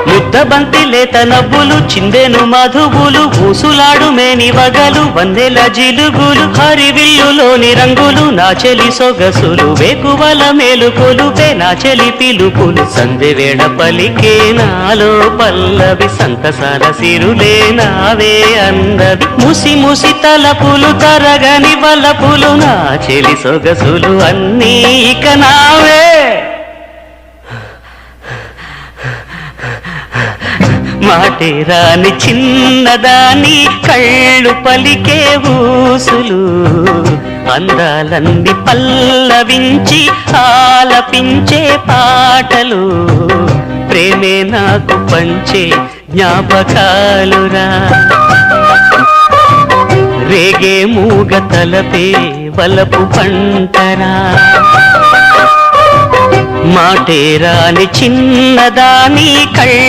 ముద్దబంతి లేత నవ్వులు చిందెను మధువులు ఊసులాడు మేని వగలు వందెల జిలుగులు హరివిల్లులోని రంగులు నా చెలి సొగసులు వేకువల మేలుకొలు నా చెలి పిలుపులు సందెవేళ పలికే నాలో పల్లవి సంతసాల సిరులే నావే అందవి ముసి ముసి తలపులు తరగని వలపులు నా చెలి సొగసులు అన్నీ ఇక నావే మాటే రాని చిన్నదాని కళ్ళు పలికే ఊసులు అందాలన్నీ పల్లవించి ఆలపించే పాటలు ప్రేమే నాకు పంచే జ్ఞాపకాలురా రేగే మూగ తలపే వలపు పంటరా మాటే రాని చిన్నదాని కళ్ళు